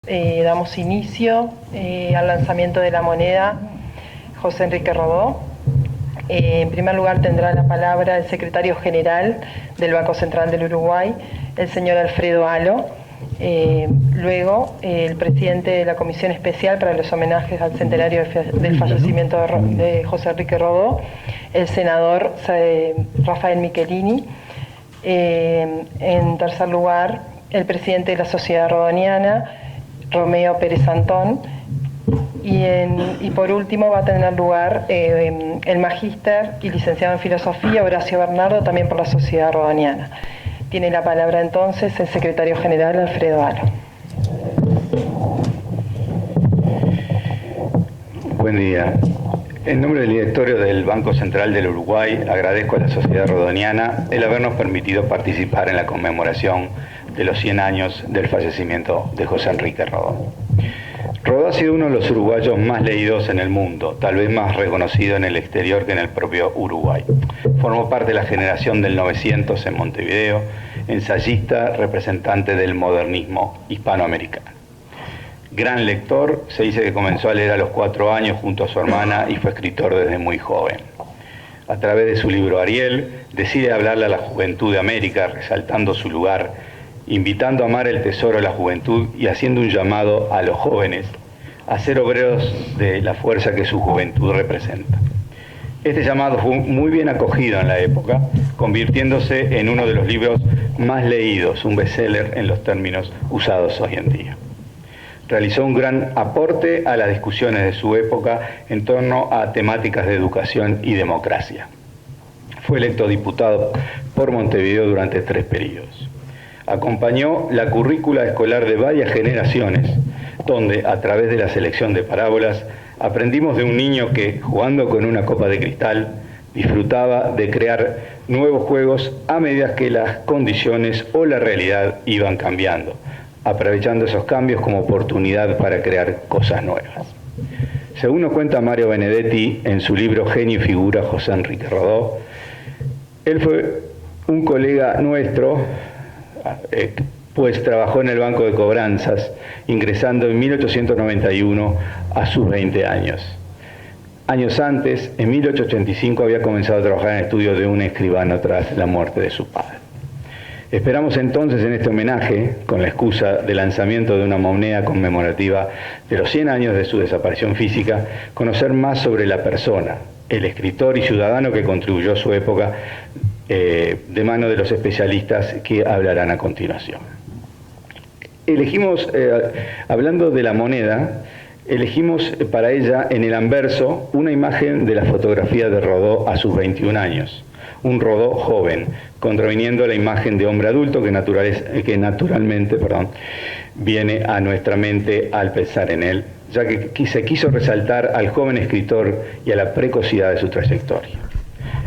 Damos inicio al lanzamiento de la moneda José Enrique Rodó. En primer lugar tendrá la palabra el secretario general del Banco Central del Uruguay, el señor Alfredo Alo. Luego el presidente de la Comisión Especial para los homenajes al centenario del fallecimiento de José Enrique Rodó, el senador Rafael Michelini. En tercer lugar, el presidente de la Sociedad Rodoniana, Romeo Pérez Antón, y por último va a tener lugar el magíster y licenciado en filosofía Horacio Bernardo, también por la Sociedad Rodoniana. Tiene la palabra entonces el secretario general Alfredo Alo. Buen día. En nombre del directorio del Banco Central del Uruguay, agradezco a la Sociedad Rodoniana el habernos permitido participar en la conmemoración de los 100 años del fallecimiento de José Enrique Rodó. Rodó ha sido uno de los uruguayos más leídos en el mundo, tal vez más reconocido en el exterior que en el propio Uruguay. Formó parte de la generación del 900 en Montevideo, ensayista, representante del modernismo hispanoamericano. Gran lector, se dice que comenzó a leer a los 4 años junto a su hermana y fue escritor desde muy joven. A través de su libro Ariel, decide hablarle a la juventud de América, resaltando su lugar, invitando a amar el tesoro de la juventud y haciendo un llamado a los jóvenes a ser obreros de la fuerza que su juventud representa. Este llamado fue muy bien acogido en la época, convirtiéndose en uno de los libros más leídos, un bestseller en los términos usados hoy en día. Realizó un gran aporte a las discusiones de su época en torno a temáticas de educación y democracia. Fue electo diputado por Montevideo durante 3 periodos. Acompañó la currícula escolar de varias generaciones, donde, a través de la selección de parábolas, aprendimos de un niño que, jugando con una copa de cristal, disfrutaba de crear nuevos juegos a medida que las condiciones o la realidad iban cambiando, aprovechando esos cambios como oportunidad para crear cosas nuevas. Según nos cuenta Mario Benedetti en su libro Genio y Figura José Enrique Rodó, él fue un colega nuestro, pues trabajó en el Banco de Cobranzas, ingresando en 1891 a sus 20 años. Años antes, en 1885, había comenzado a trabajar en el estudio de un escribano tras la muerte de su padre. Esperamos entonces en este homenaje, con la excusa del lanzamiento de una moneda conmemorativa de los 100 años de su desaparición física, conocer más sobre la persona, el escritor y ciudadano que contribuyó a su época, de mano de los especialistas que hablarán a continuación. Elegimos, hablando de la moneda, elegimos para ella en el anverso una imagen de la fotografía de Rodó a sus 21 años, un Rodó joven, contraviniendo la imagen de hombre adulto que naturalmente viene a nuestra mente al pensar en él, ya que se quiso resaltar al joven escritor y a la precocidad de su trayectoria.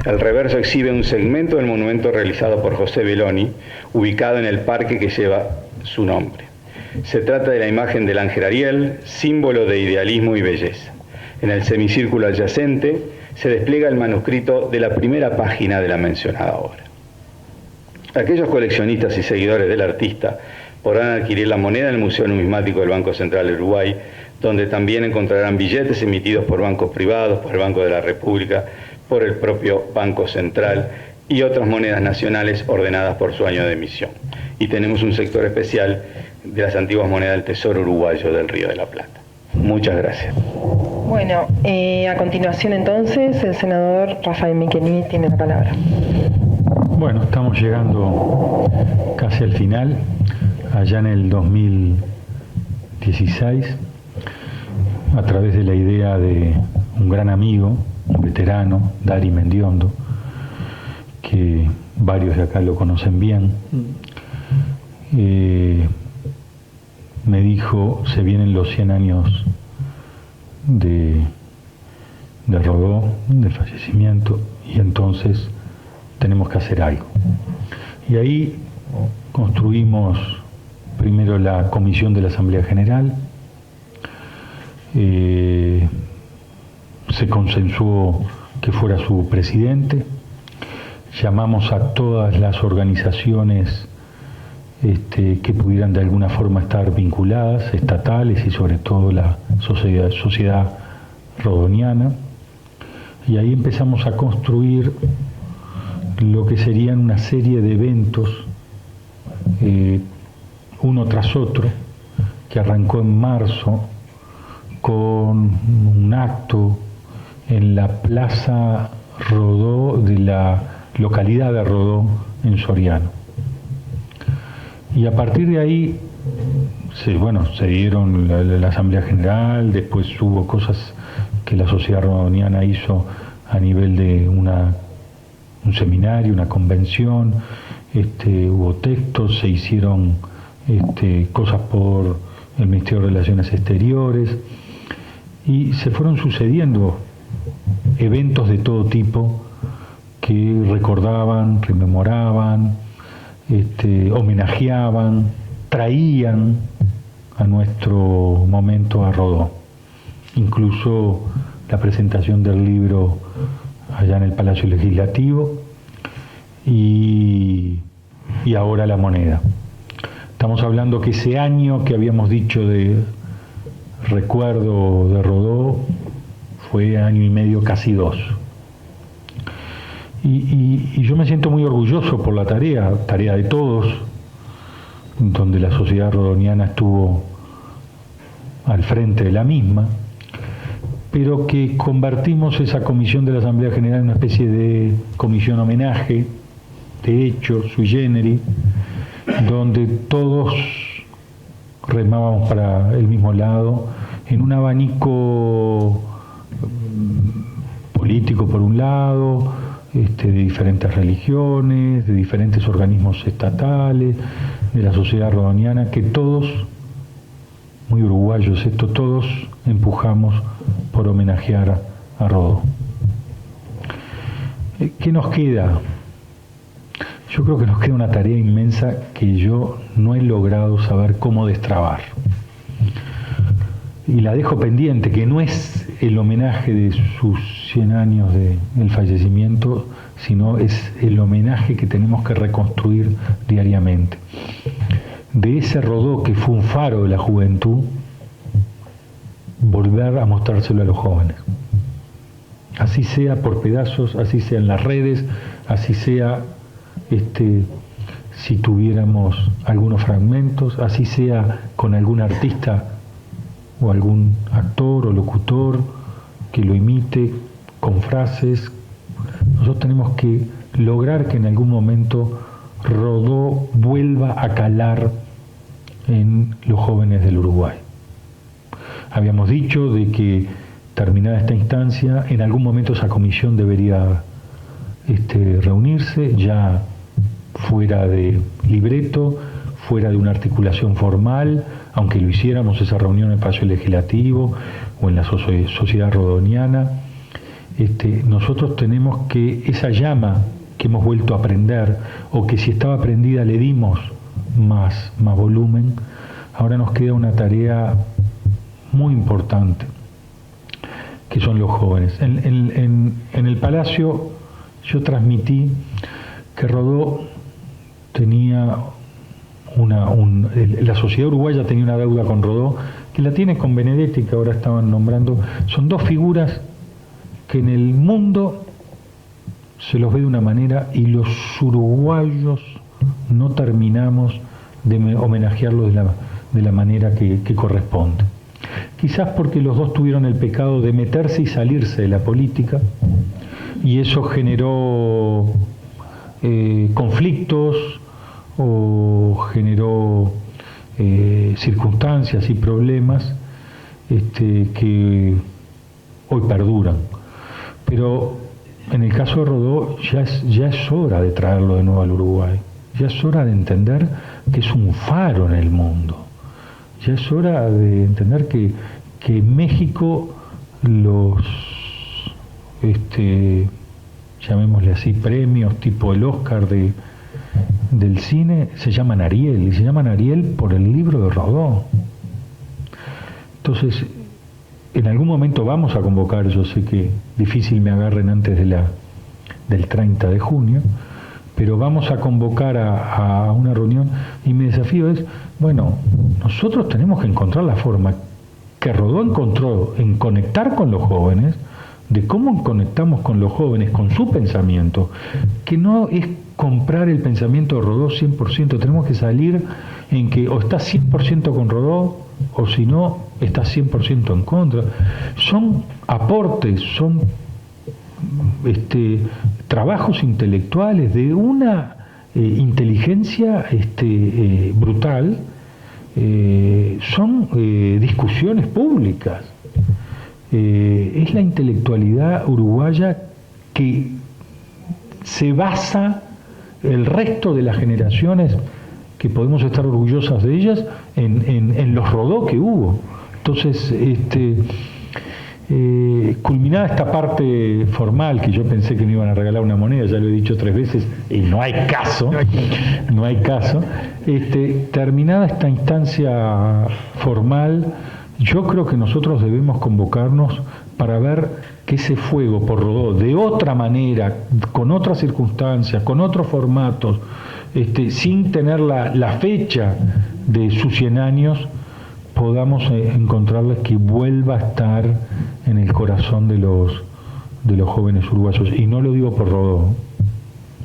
El reverso exhibe un segmento del monumento realizado por José Belloni, ubicado en el parque que lleva su nombre. Se trata de la imagen del ángel Ariel, símbolo de idealismo y belleza. En el semicírculo adyacente se despliega el manuscrito de la primera página de la mencionada obra. Aquellos coleccionistas y seguidores del artista podrán adquirir la moneda en el Museo Numismático del Banco Central del Uruguay, donde también encontrarán billetes emitidos por bancos privados, por el Banco de la República, por el propio Banco Central y otras monedas nacionales ordenadas por su año de emisión. Y tenemos un sector especial de las antiguas monedas del Tesoro Uruguayo del Río de la Plata. Muchas gracias. Bueno, a continuación entonces el senador Rafael Michelini tiene la palabra. Bueno, estamos llegando casi al final. Allá en el 2016, a través de la idea de un gran amigo, un veterano, Dari Mendiondo, que varios de acá lo conocen bien, me dijo, se vienen los 100 años de Rodó, del fallecimiento, y entonces tenemos que hacer algo. Y ahí construimos primero la comisión de la Asamblea General, se consensuó que fuera su presidente, llamamos a todas las organizaciones que pudieran de alguna forma estar vinculadas, estatales y sobre todo la sociedad rodoniana. Y ahí empezamos a construir lo que serían una serie de eventos, uno tras otro, que arrancó en marzo con un acto en la Plaza Rodó de la localidad de Rodó, en Soriano. Y a partir de ahí, se dieron la Asamblea General, después hubo cosas que la sociedad rodoniana hizo a nivel de un seminario, una convención, hubo textos, se hicieron cosas por el Ministerio de Relaciones Exteriores, y se fueron sucediendo eventos de todo tipo que recordaban, rememoraban, homenajeaban, traían a nuestro momento a Rodó. Incluso la presentación del libro allá en el Palacio Legislativo y ahora la moneda. Estamos hablando que ese año que habíamos dicho de recuerdo de Rodó fue año y medio, casi 2. Y yo me siento muy orgulloso por la tarea de todos, donde la sociedad rodoniana estuvo al frente de la misma, pero que convertimos esa comisión de la Asamblea General en una especie de comisión homenaje, de hecho, sui generis, donde todos remábamos para el mismo lado, en un abanico político por un lado, de diferentes religiones, de diferentes organismos estatales, de la sociedad rodoniana, que todos, muy uruguayos esto, todos empujamos por homenajear a Rodó. ¿Qué nos queda? Yo creo que nos queda una tarea inmensa que yo no he logrado saber cómo destrabar. Y la dejo pendiente, que no es el homenaje de sus 100 años del fallecimiento, sino es el homenaje que tenemos que reconstruir diariamente. De ese Rodó que fue un faro de la juventud, volver a mostrárselo a los jóvenes. Así sea por pedazos, así sea en las redes, así sea si tuviéramos algunos fragmentos, así sea con algún artista o algún actor o locutor que lo imite con frases. Nosotros tenemos que lograr que en algún momento Rodó vuelva a calar en los jóvenes del Uruguay. Habíamos dicho de que terminada esta instancia, en algún momento esa comisión debería reunirse, ya fuera de libreto, fuera de una articulación formal, aunque lo hiciéramos esa reunión en el Palacio Legislativo o en la sociedad rodoniana. Nosotros tenemos que esa llama que hemos vuelto a prender, o que si estaba prendida le dimos más volumen, ahora nos queda una tarea muy importante, que son los jóvenes. En el Palacio yo transmití que Rodó tenía la sociedad uruguaya tenía una deuda con Rodó, que la tiene con Benedetti, que ahora estaban nombrando. Son dos figuras que en el mundo se los ve de una manera y los uruguayos no terminamos de homenajearlos de la manera que corresponde. Quizás porque los dos tuvieron el pecado de meterse y salirse de la política, y eso generó conflictos o generó circunstancias y problemas que hoy perduran. Pero en el caso de Rodó ya es hora de traerlo de nuevo al Uruguay, ya es hora de entender que es un faro en el mundo, ya es hora de entender que en México los llamémosle así, premios tipo el Oscar del cine se llaman Ariel, y se llaman Ariel por el libro de Rodó. Entonces, en algún momento vamos a convocar, yo sé que difícil me agarren antes del 30 de junio, pero vamos a convocar a una reunión, y mi desafío es, bueno, nosotros tenemos que encontrar la forma que Rodó encontró en conectar con los jóvenes, de cómo conectamos con los jóvenes, con su pensamiento, que no es comprar el pensamiento de Rodó 100%, tenemos que salir en que o estás 100% con Rodó, o si no, estás 100% en contra. Son aportes, son trabajos intelectuales de una inteligencia brutal, son discusiones públicas. Es la intelectualidad uruguaya que se basa el resto de las generaciones, que podemos estar orgullosas de ellas, en los Rodó que hubo. Entonces, culminada esta parte formal, que yo pensé que me iban a regalar una moneda, ya lo he dicho 3 veces, y no hay caso, terminada esta instancia formal, yo creo que nosotros debemos convocarnos para ver que ese fuego por Rodó, de otra manera, con otras circunstancias, con otros formatos, sin tener la fecha de sus 100 años, podamos encontrarles que vuelva a estar en el corazón de los jóvenes uruguayos. Y no lo digo por Rodó,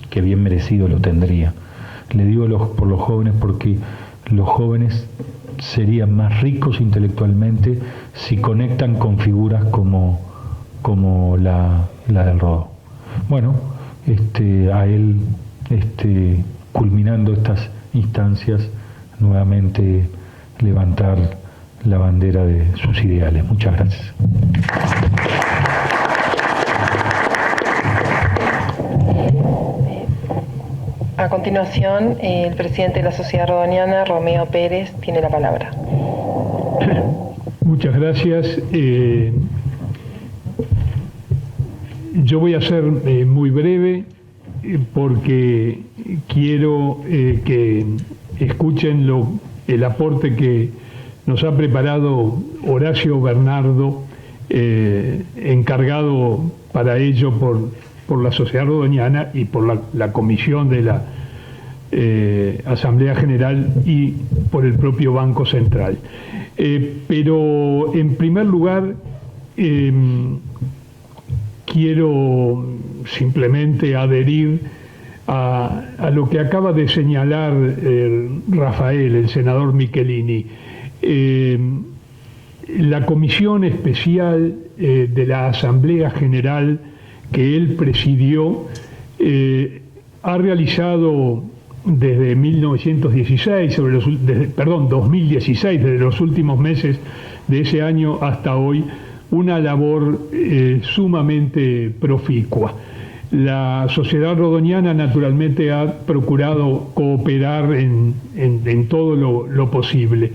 que bien merecido lo tendría. Le digo por los jóvenes, porque los jóvenes serían más ricos intelectualmente si conectan con figuras como la del Rodó. Bueno, a él, culminando estas instancias, nuevamente levantar la bandera de sus ideales. Muchas gracias. A continuación, el presidente de la Sociedad Rodoniana, Romeo Pérez, tiene la palabra. Muchas gracias. Yo voy a ser muy breve porque quiero que escuchen el aporte que nos ha preparado Horacio Bernardo, encargado para ello por la Sociedad Rodoniana y por la Comisión de la Asamblea General y por el propio Banco Central. Pero en primer lugar, quiero simplemente adherir a lo que acaba de señalar Rafael, el senador Michelini. La comisión especial de la Asamblea General que él presidió ha realizado desde 2016, desde los últimos meses de ese año hasta hoy, una labor sumamente proficua. La Sociedad Rodoniana naturalmente ha procurado cooperar en todo lo posible,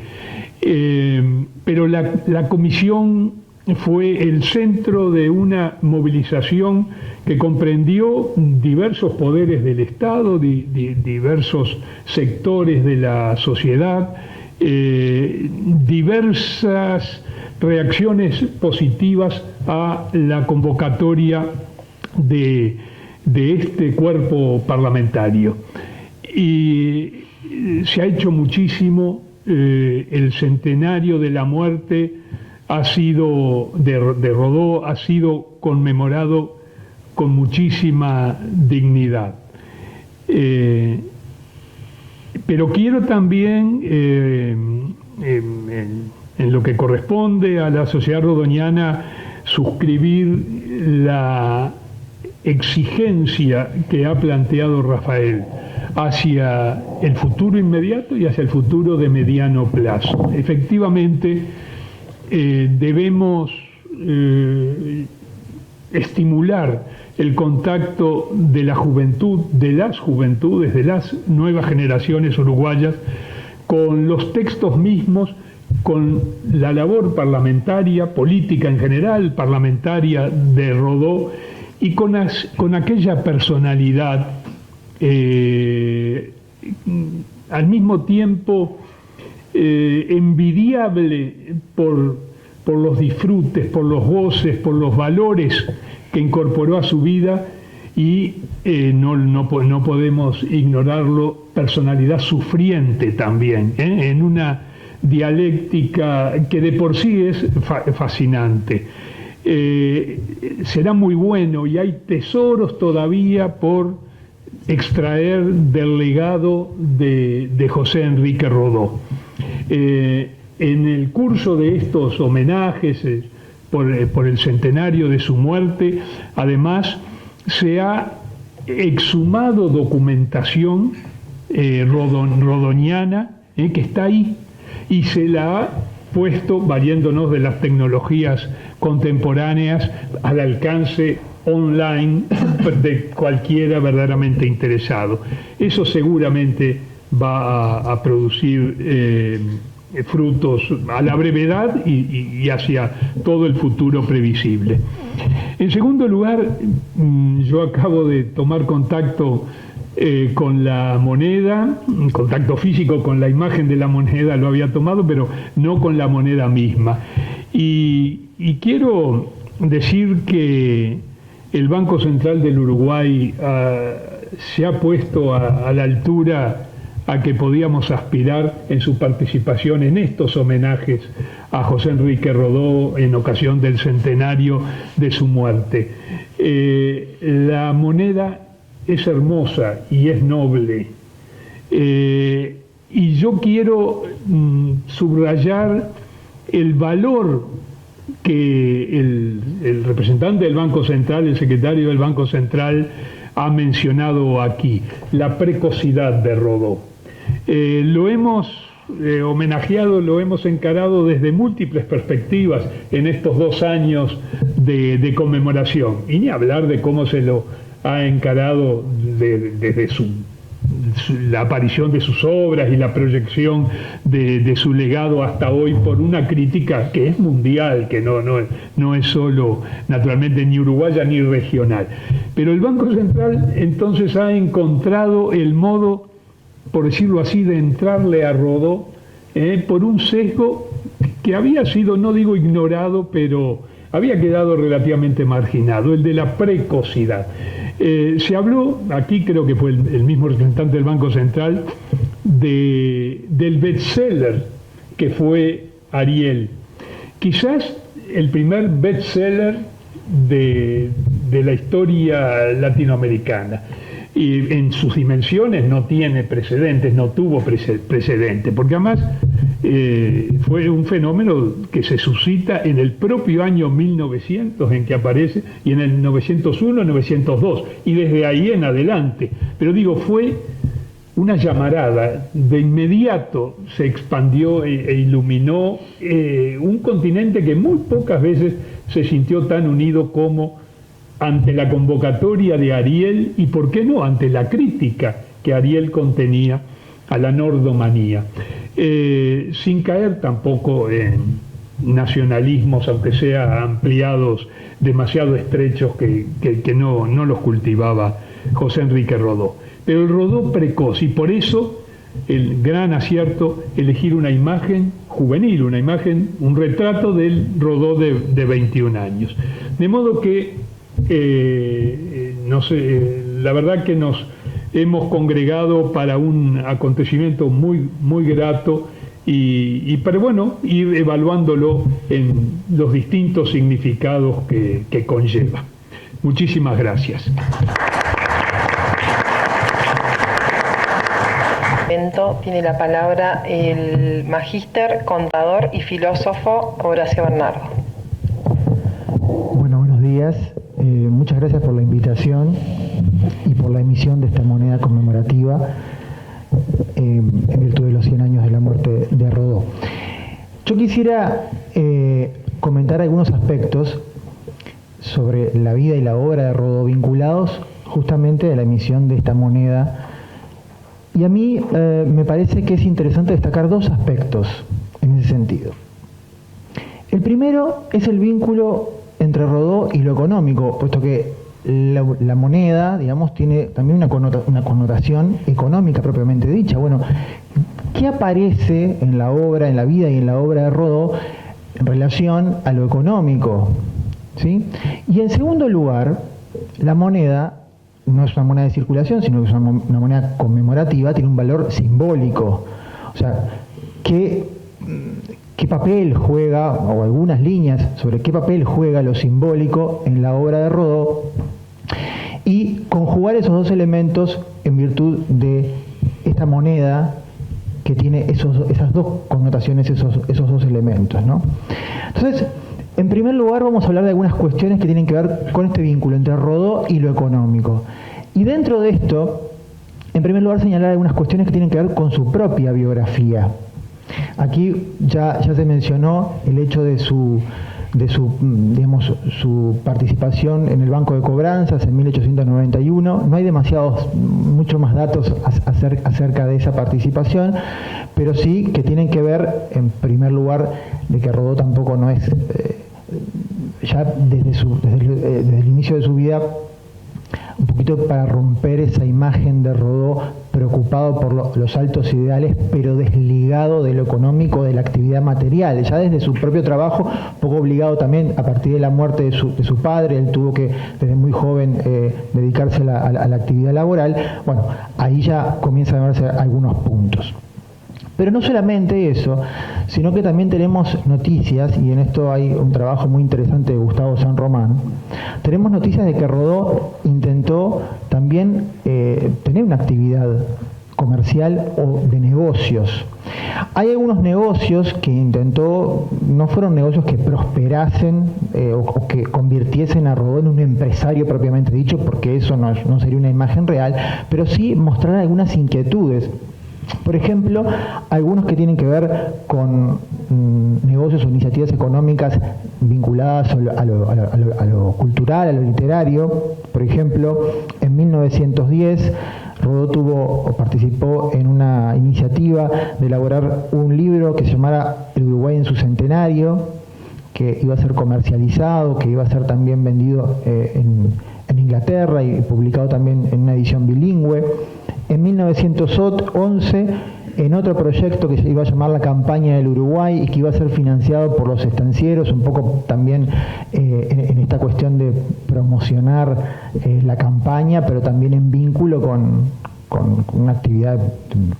pero la comisión fue el centro de una movilización que comprendió diversos poderes del Estado, diversos sectores de la sociedad, diversas reacciones positivas a la convocatoria de este cuerpo parlamentario. Y se ha hecho muchísimo. El centenario de la muerte de Rodó ha sido conmemorado con muchísima dignidad. Pero quiero también, en lo que corresponde a la Sociedad Rodoniana, suscribir la exigencia que ha planteado Rafael hacia el futuro inmediato y hacia el futuro de mediano plazo. Efectivamente, debemos estimular el contacto de la juventud, de las juventudes, de las nuevas generaciones uruguayas, con los textos mismos, con la labor parlamentaria, política en general, parlamentaria de Rodó, y con aquella personalidad al mismo tiempo envidiable por los disfrutes, por los goces, por los valores que incorporó a su vida, y no podemos ignorarlo, personalidad sufriente también, en una dialéctica que de por sí es fascinante. Será muy bueno y hay tesoros todavía por extraer del legado de José Enrique Rodó. En el curso de estos homenajes por el centenario de su muerte, además se ha exhumado documentación rodoniana que está ahí, y se la ha puesto, valiéndonos de las tecnologías contemporáneas, al alcance online de cualquiera verdaderamente interesado. Eso seguramente va a producir frutos a la brevedad y hacia todo el futuro previsible. En segundo lugar, yo acabo de tomar contacto con la moneda, contacto físico con la imagen de la moneda lo había tomado, pero no con la moneda misma. Y quiero decir que el Banco Central del Uruguay se ha puesto a la altura a que podíamos aspirar en su participación en estos homenajes a José Enrique Rodó en ocasión del centenario de su muerte. La moneda es hermosa y es noble, y yo quiero subrayar el valor que el representante del Banco Central, el secretario del Banco Central, ha mencionado aquí, la precocidad de Rodó. Lo hemos homenajeado, lo hemos encarado desde múltiples perspectivas en estos 2 años de conmemoración, y ni hablar de cómo se lo ha encarado desde la aparición de sus obras y la proyección de su legado hasta hoy, por una crítica que es mundial, que no es solo, naturalmente, ni uruguaya ni regional. Pero el Banco Central entonces ha encontrado el modo, por decirlo así, de entrarle a Rodó por un sesgo que había sido, no digo ignorado, pero había quedado relativamente marginado, el de la precocidad. Se habló, aquí creo que fue el mismo representante del Banco Central, del bestseller que fue Ariel. Quizás el primer bestseller de la historia latinoamericana. Y en sus dimensiones no tiene precedentes, no tuvo precedentes, porque además fue un fenómeno que se suscita en el propio año 1900 en que aparece, y en el 901, 902, y desde ahí en adelante. Pero digo, fue una llamarada, de inmediato se expandió e iluminó un continente que muy pocas veces se sintió tan unido como ante la convocatoria de Ariel, y por qué no ante la crítica que Ariel contenía a la nordomanía, sin caer tampoco en nacionalismos, aunque sea ampliados, demasiado estrechos, que no los cultivaba José Enrique Rodó. Pero el Rodó precoz, y por eso el gran acierto elegir una imagen juvenil, un retrato del Rodó de 21 años. De modo que no sé, la verdad que nos hemos congregado para un acontecimiento muy, muy grato, pero bueno, ir evaluándolo en los distintos significados que conlleva. Muchísimas gracias. Tiene la palabra el magíster, contador y filósofo Horacio Bernardo. Bueno, buenos días. Muchas gracias por la invitación y por la emisión de esta moneda conmemorativa en virtud de los 100 años de la muerte de Rodó. Yo quisiera comentar algunos aspectos sobre la vida y la obra de Rodó vinculados justamente a la emisión de esta moneda. Y a mí me parece que es interesante destacar 2 aspectos en ese sentido. El primero es el vínculo entre Rodó y lo económico, puesto que la moneda, digamos, tiene también una connotación económica propiamente dicha. Bueno, ¿qué aparece en la obra, en la vida y en la obra de Rodó en relación a lo económico? ¿Sí? Y en segundo lugar, la moneda no es una moneda de circulación, sino que es una moneda conmemorativa, tiene un valor simbólico. O sea, ¿qué papel juega, o algunas líneas sobre qué papel juega lo simbólico en la obra de Rodó? Y conjugar esos dos elementos en virtud de esta moneda que tiene esas dos connotaciones, esos dos elementos, ¿no? Entonces, en primer lugar vamos a hablar de algunas cuestiones que tienen que ver con este vínculo entre Rodó y lo económico. Y dentro de esto, en primer lugar señalar algunas cuestiones que tienen que ver con su propia biografía. Aquí ya se mencionó el hecho de su participación en el Banco de Cobranzas en 1891. No hay muchos más datos acerca de esa participación, pero sí que tienen que ver, en primer lugar, de que Rodó tampoco no es, ya desde el inicio de su vida, un poquito para romper esa imagen de Rodó preocupado por los altos ideales, pero desligado de lo económico, de la actividad material. Ya desde su propio trabajo, un poco obligado también a partir de la muerte de su padre, él tuvo que desde muy joven dedicarse a la actividad laboral. Bueno, ahí ya comienzan a verse algunos puntos. Pero no solamente eso, sino que también tenemos noticias, y en esto hay un trabajo muy interesante de Gustavo San Román. Tenemos noticias de que Rodó intentó también tener una actividad comercial o de negocios. Hay algunos negocios que intentó, no fueron negocios que prosperasen o que convirtiesen a Rodó en un empresario propiamente dicho, porque eso no sería una imagen real, pero sí mostrar algunas inquietudes. Por ejemplo, algunos que tienen que ver con negocios o iniciativas económicas vinculadas a lo cultural, a lo literario. Por ejemplo, en 1910 Rodó participó en una iniciativa de elaborar un libro que se llamara El Uruguay en su centenario, que iba a ser comercializado, que iba a ser también vendido en Inglaterra y publicado también en una edición bilingüe. En 1911, en otro proyecto que se iba a llamar la Campaña del Uruguay y que iba a ser financiado por los estancieros, un poco también en esta cuestión de promocionar la campaña, pero también en vínculo con una actividad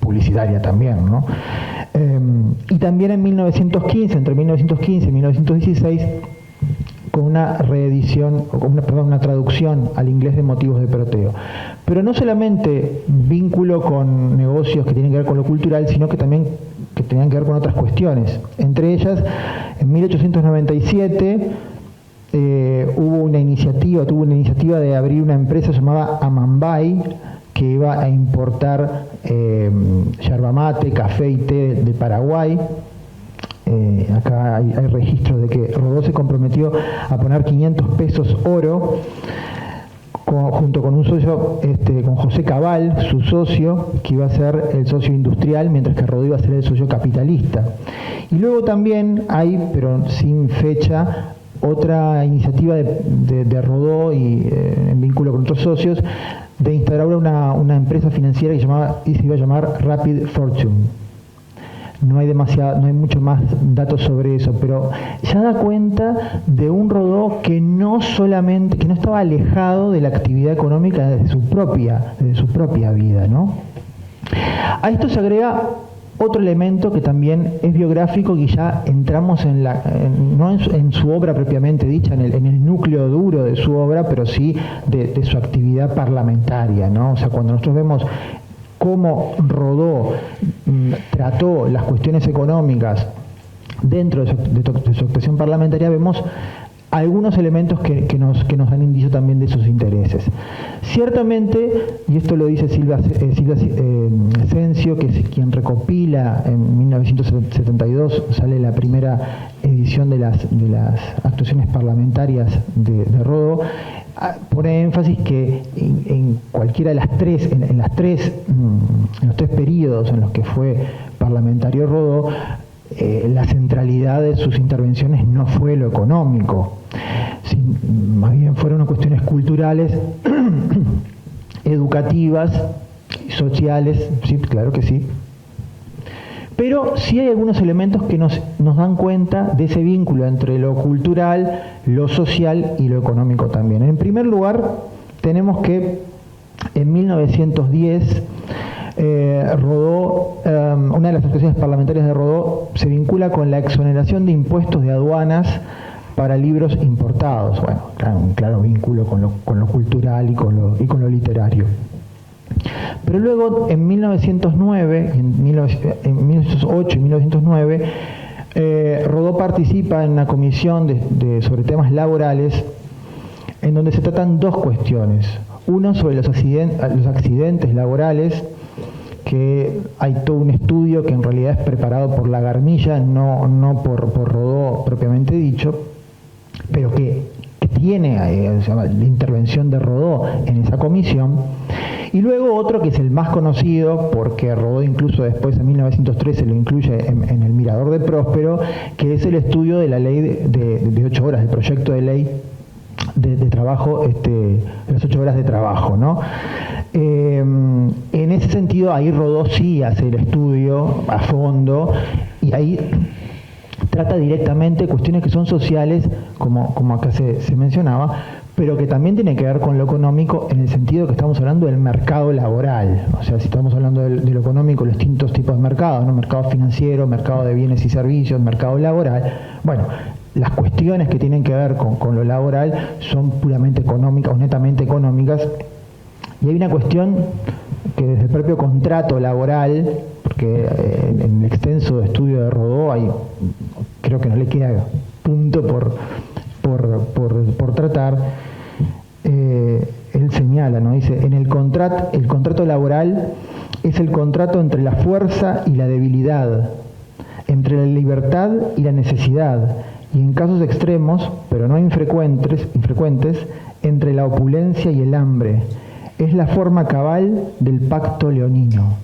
publicitaria también, ¿no? Y también en 1915, entre 1915 y 1916, con una reedición, una traducción al inglés de Motivos de Proteo. Pero no solamente vínculo con negocios que tienen que ver con lo cultural, sino que también que tenían que ver con otras cuestiones. Entre ellas, en 1897 tuvo una iniciativa de abrir una empresa llamada Amambay, que iba a importar yerba mate, café y té de Paraguay. Acá hay registros de que Rodó se comprometió a poner 500 pesos oro junto con un socio, con José Cabal, su socio, que iba a ser el socio industrial, mientras que Rodó iba a ser el socio capitalista. Y luego también hay, pero sin fecha, otra iniciativa de Rodó y en vínculo con otros socios, de instaurar una empresa financiera que se iba a llamar Rapid Fortune. No hay mucho más datos sobre eso, pero ya da cuenta de un Rodó que no estaba alejado de la actividad económica desde su propia vida, ¿no? A esto se agrega otro elemento que también es biográfico, y ya entramos no en su obra propiamente dicha, en el núcleo duro de su obra, pero sí de su actividad parlamentaria, ¿no? O sea, cuando nosotros vemos cómo Rodó trató las cuestiones económicas dentro de su actuación parlamentaria, vemos algunos elementos que nos dan indicio también de sus intereses. Ciertamente, y esto lo dice Silvia Asensio, que es quien recopila en 1972, sale la primera edición de las actuaciones parlamentarias de Rodó, pone énfasis que en cualquiera de las tres, en los tres periodos en los que fue parlamentario Rodó, la centralidad de sus intervenciones no fue lo económico, más bien fueron cuestiones culturales, educativas, sociales, sí, claro que sí. Pero sí hay algunos elementos que nos dan cuenta de ese vínculo entre lo cultural, lo social y lo económico también. En primer lugar, tenemos que En 1910, Rodó, una de las actuaciones parlamentarias de Rodó se vincula con la exoneración de impuestos de aduanas para libros importados. Bueno, un claro vínculo con lo cultural y con lo literario. Pero luego, en 1909, en 1908 y 1909, Rodó participa en una comisión sobre temas laborales en donde se tratan dos cuestiones. Uno sobre los accidentes laborales, que hay todo un estudio que en realidad es preparado por Lagarmilla, no por Rodó propiamente dicho, pero que tiene la intervención de Rodó en esa comisión. Y luego otro que es el más conocido, porque Rodó incluso después en 1913 lo incluye en el Mirador de Próspero, que es el estudio de la ley de 8 horas, del proyecto de ley de trabajo, las 8 horas de trabajo, ¿no? En ese sentido, ahí Rodó sí hace el estudio a fondo, y ahí trata directamente cuestiones que son sociales, como acá se mencionaba, pero que también tiene que ver con lo económico, en el sentido que estamos hablando del mercado laboral. O sea, si estamos hablando de lo económico, los distintos tipos de mercados, ¿no? Mercado financiero, mercado de bienes y servicios, mercado laboral. Bueno, las cuestiones que tienen que ver con lo laboral son puramente económicas o netamente económicas. Y hay una cuestión que desde el propio contrato laboral, porque en el extenso estudio de Rodó creo que no le queda punto por tratar, él señala, ¿no? Dice, el contrato laboral es el contrato entre la fuerza y la debilidad, entre la libertad y la necesidad, y en casos extremos, pero no infrecuentes, entre la opulencia y el hambre. Es la forma cabal del pacto leonino.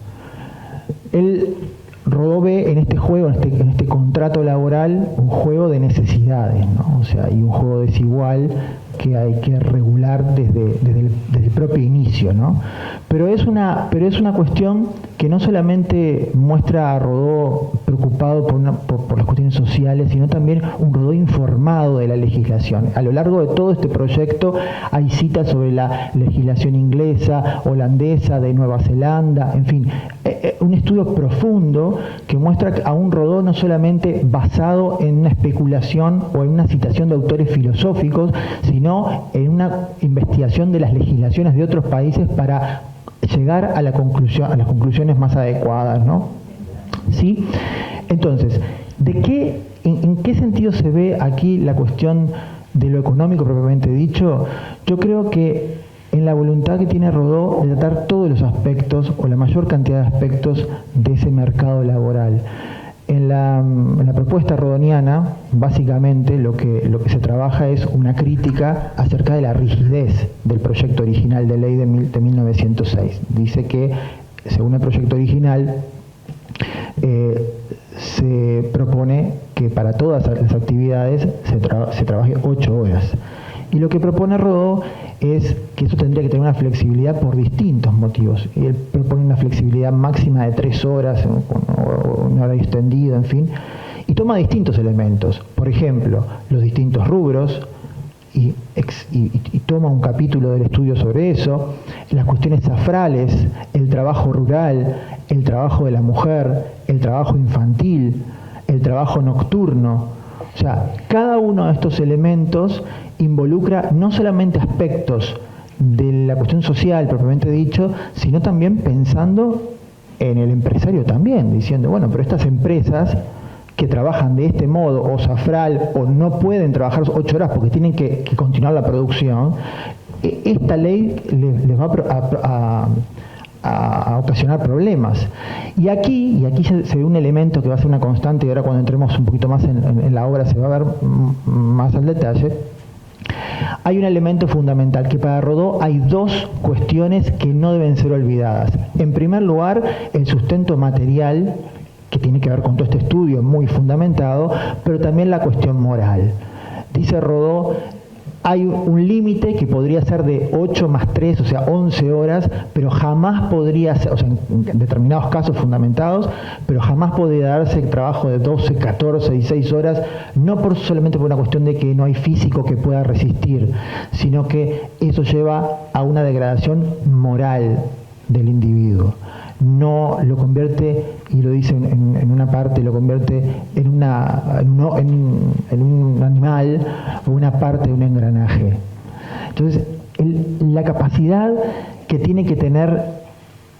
Rodó ve en este juego, en este contrato laboral, un juego de necesidades, ¿no? O sea, hay un juego desigual que hay que regular desde el propio inicio, ¿no? Pero es una cuestión que no solamente muestra a Rodó preocupado por las cuestiones sociales, sino también un Rodó informado de la legislación. A lo largo de todo este proyecto hay citas sobre la legislación inglesa, holandesa, de Nueva Zelanda, en fin, un estudio profundo que muestra a un Rodó no solamente basado en una especulación o en una citación de autores filosóficos, sino en una investigación de las legislaciones de otros países para llegar a las conclusiones más adecuadas, ¿no? ¿Sí? Entonces, ¿en qué sentido se ve aquí la cuestión de lo económico propiamente dicho? Yo creo que en la voluntad que tiene Rodó de tratar todos los aspectos, o la mayor cantidad de aspectos de ese mercado laboral. En la propuesta rodoniana, básicamente lo que se trabaja es una crítica acerca de la rigidez del proyecto original de ley de 1906. Dice que, según el proyecto original, se propone que para todas las actividades se trabaje 8 horas. Y lo que propone Rodó es que eso tendría que tener una flexibilidad por distintos motivos. Y él propone una flexibilidad máxima de 3 horas, o un horario extendido, en fin. Y toma distintos elementos. Por ejemplo, los distintos rubros, y toma un capítulo del estudio sobre eso, las cuestiones safrales, el trabajo rural, el trabajo de la mujer, el trabajo infantil, el trabajo nocturno. O sea, cada uno de estos elementos involucra no solamente aspectos de la cuestión social propiamente dicho, sino también pensando en el empresario también, diciendo, bueno, pero estas empresas que trabajan de este modo, o safral, o no pueden trabajar 8 horas porque tienen que continuar la producción, esta ley les va a ocasionar problemas. Y aquí se ve un elemento que va a ser una constante, y ahora cuando entremos un poquito más en la obra se va a ver más al detalle. Hay un elemento fundamental, que para Rodó hay 2 cuestiones que no deben ser olvidadas. En primer lugar, el sustento material, que tiene que ver con todo este estudio muy fundamentado, pero también la cuestión moral. Dice Rodó, hay un límite que podría ser de 8 más 3, o sea, 11 horas, pero jamás podría ser, o sea, en determinados casos fundamentados, pero jamás podría darse el trabajo de 12, 14, 16 horas, no solamente por una cuestión de que no hay físico que pueda resistir, sino que eso lleva a una degradación moral del individuo. No lo convierte, y lo dice en una parte, lo convierte en un animal o una parte de un engranaje. Entonces, la capacidad que tiene que tener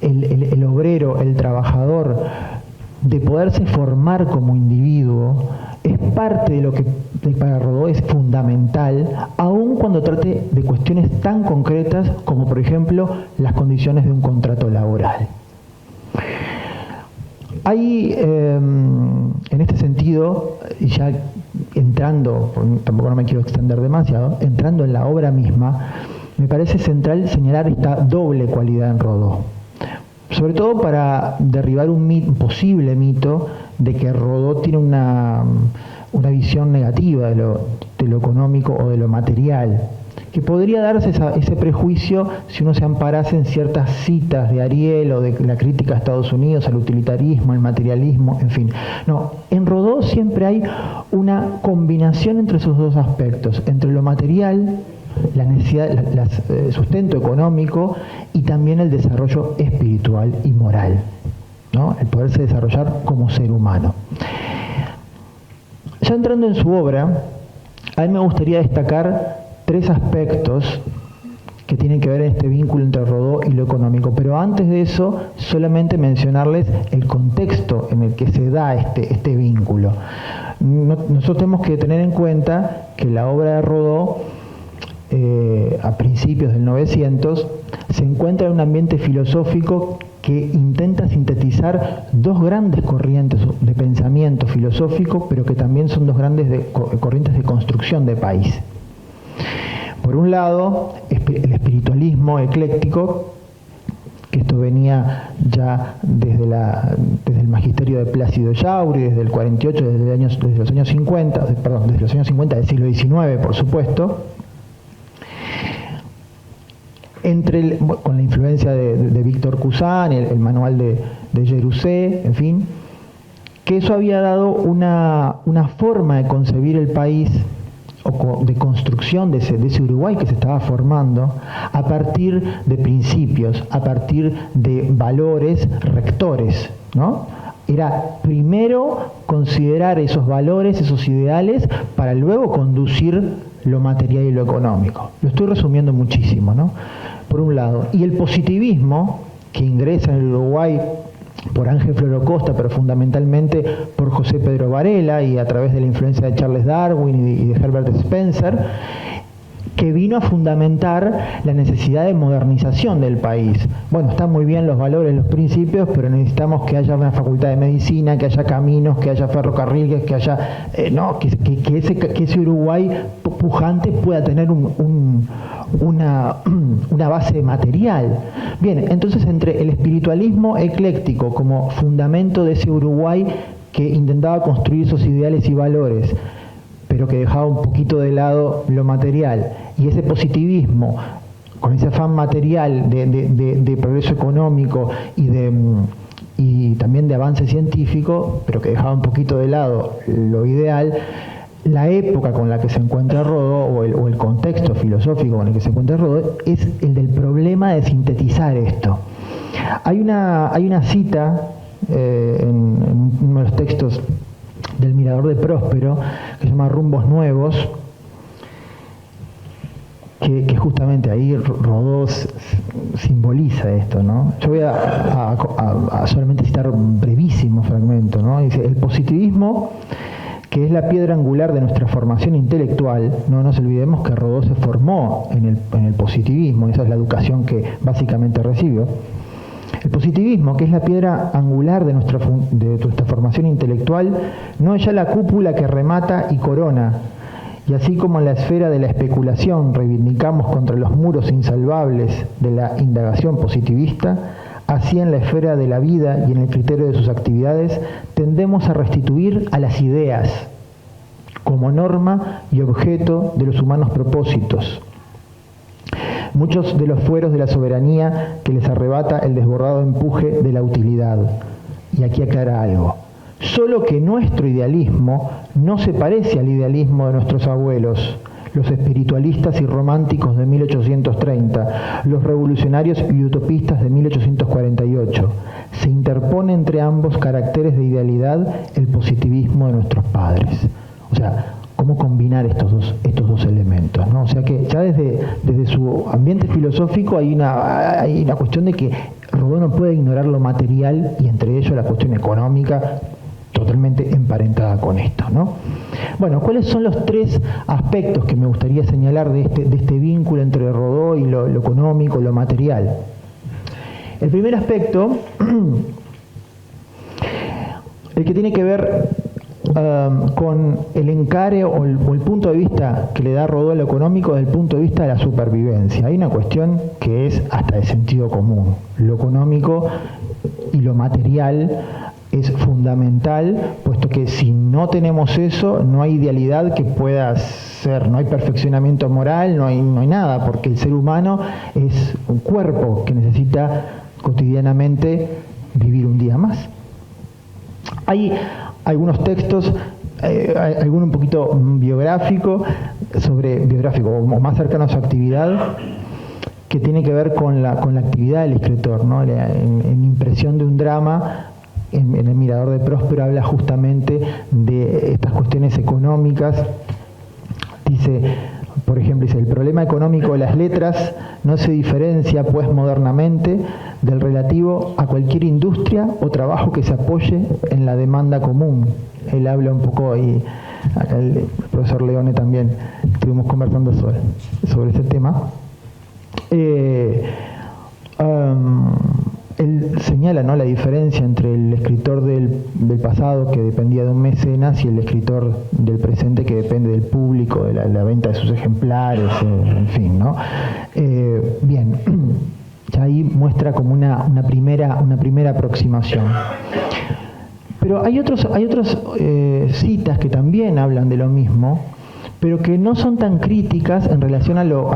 el obrero, el trabajador, de poderse formar como individuo, es parte de lo que para Rodó es fundamental, aun cuando trate de cuestiones tan concretas como, por ejemplo, las condiciones de un contrato laboral. Hay, en este sentido, ya entrando, tampoco no me quiero extender demasiado, entrando en la obra misma, me parece central señalar esta doble cualidad en Rodó. Sobre todo para derribar un posible mito de que Rodó tiene una visión negativa de lo económico o de lo material, que podría darse ese prejuicio si uno se amparase en ciertas citas de Ariel o de la crítica a Estados Unidos, al utilitarismo, al materialismo, en fin. No, en Rodó siempre hay una combinación entre esos dos aspectos, entre lo material, la necesidad, el sustento económico y también el desarrollo espiritual y moral, ¿no? El poderse desarrollar como ser humano. Ya entrando en su obra, a mí me gustaría destacar 3 aspectos que tienen que ver en este vínculo entre Rodó y lo económico, pero antes de eso solamente mencionarles el contexto en el que se da este vínculo. Nosotros tenemos que tener en cuenta que la obra de Rodó a principios del 900 se encuentra en un ambiente filosófico que intenta sintetizar 2 grandes corrientes de pensamiento filosófico, pero que también son 2 grandes corrientes de construcción de país. Por un lado, el espiritualismo ecléctico, que esto venía ya desde el magisterio de Plácido Yauri, desde el 48, desde los años 50, desde los años 50 del siglo XIX, por supuesto, con la influencia de Víctor Cousin, el manual de Jerusé, en fin, que eso había dado una forma de concebir el país o de construcción de ese Uruguay que se estaba formando a partir de principios, a partir de valores rectores, ¿no? Era primero considerar esos valores, esos ideales, para luego conducir lo material y lo económico. Lo estoy resumiendo muchísimo, ¿no? Por un lado. Y el positivismo, que ingresa en el Uruguay por Ángel Floro Costa, pero fundamentalmente por José Pedro Varela y a través de la influencia de Charles Darwin y de Herbert Spencer, que vino a fundamentar la necesidad de modernización del país. Bueno, están muy bien los valores, los principios, pero necesitamos que haya una facultad de medicina, que haya caminos, que haya ferrocarriles, que haya que ese Uruguay pujante pueda tener una base material. Bien, entonces entre el espiritualismo ecléctico como fundamento de ese Uruguay que intentaba construir esos ideales y valores, pero que dejaba un poquito de lado lo material, y ese positivismo con ese afán material de progreso económico y también de avance científico, pero que dejaba un poquito de lado lo ideal, la época con la que se encuentra Rodó, o el contexto filosófico con el que se encuentra Rodó, es el del problema de sintetizar esto. Hay una cita en uno de los textos del Mirador de Próspero, que se llama Rumbos Nuevos, que justamente ahí Rodó simboliza esto, ¿no? Yo voy a solamente citar un brevísimo fragmento, ¿no? Dice: el positivismo, que es la piedra angular de nuestra formación intelectual, no nos olvidemos que Rodó se formó en el positivismo, esa es la educación que básicamente recibió. El positivismo, que es la piedra angular de nuestra formación intelectual, no es ya la cúpula que remata y corona, y así como en la esfera de la especulación reivindicamos contra los muros insalvables de la indagación positivista, así en la esfera de la vida y en el criterio de sus actividades tendemos a restituir a las ideas como norma y objeto de los humanos propósitos. Muchos de los fueros de la soberanía que les arrebata el desbordado empuje de la utilidad. Y aquí aclara algo. Solo que nuestro idealismo no se parece al idealismo de nuestros abuelos, los espiritualistas y románticos de 1830, los revolucionarios y utopistas de 1848. Se interpone entre ambos caracteres de idealidad el positivismo de nuestros padres. O sea, ¿cómo combinar estos dos elementos, ¿no? O sea que ya desde su ambiente filosófico hay una cuestión de que Rodó no puede ignorar lo material y entre ellos la cuestión económica, totalmente emparentada con esto, ¿no? Bueno, ¿cuáles son los tres aspectos que me gustaría señalar de este vínculo entre Rodó y lo económico, lo material? El primer aspecto, el que tiene que ver con el encare o el punto de vista que le da Rodó a lo económico desde el punto de vista de la supervivencia. Hay una cuestión que es hasta de sentido común. Lo económico y lo material es fundamental, puesto que si no tenemos eso, no hay idealidad que pueda ser, no hay perfeccionamiento moral, no hay nada, porque el ser humano es un cuerpo que necesita cotidianamente vivir un día más. Hay algunos textos, alguno un poquito biográfico, o más cercano a su actividad, que tiene que ver con la actividad del escritor, ¿no? En Impresión de un drama, en El Mirador de Próspero, habla justamente de estas cuestiones económicas. Dice, por ejemplo, el problema económico de las letras no se diferencia, pues, modernamente del relativo a cualquier industria o trabajo que se apoye en la demanda común. Él habla un poco, y acá el profesor Leone también estuvimos conversando sobre este tema. Él señala, ¿no?, la diferencia entre el escritor del pasado, que dependía de un mecenas, y el escritor del presente, que depende del público, de la venta de sus ejemplares, en fin, ¿no? Bien, ya ahí muestra como una primera aproximación. Pero hay otras citas que también hablan de lo mismo, pero que no son tan críticas en relación a lo